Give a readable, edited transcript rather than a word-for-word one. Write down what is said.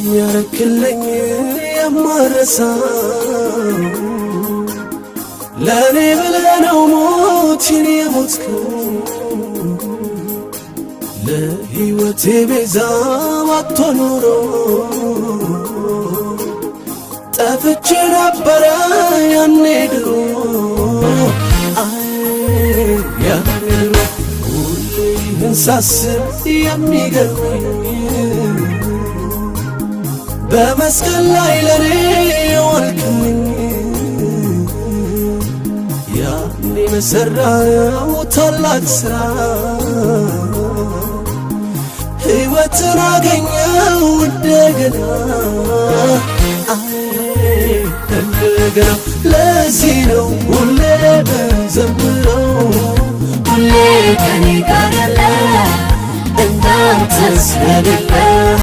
ያረክልኝ የማረሳው ለኔ ብለህ ነው ሞትን የሞትከው ለሕይወቴ ቤዛ ባትሆን ኖሮ ጠፍቼ ነበረ ያኔ ድሮ ያኔ ድሮ ሁሌ ይህን ሳስብ የሚገርመኝ በመስቀል ላይ ለኔ የዋልክልኝ ያኔ በሠራኸው ታላቅ ሥራ ሕይወትን አገኘው እንደገና እንደገና ለዚህ ነው ሁሌ በዘምረው ሁሌ ከኔ ጋር ያለ እንዳንተ ስለሌለ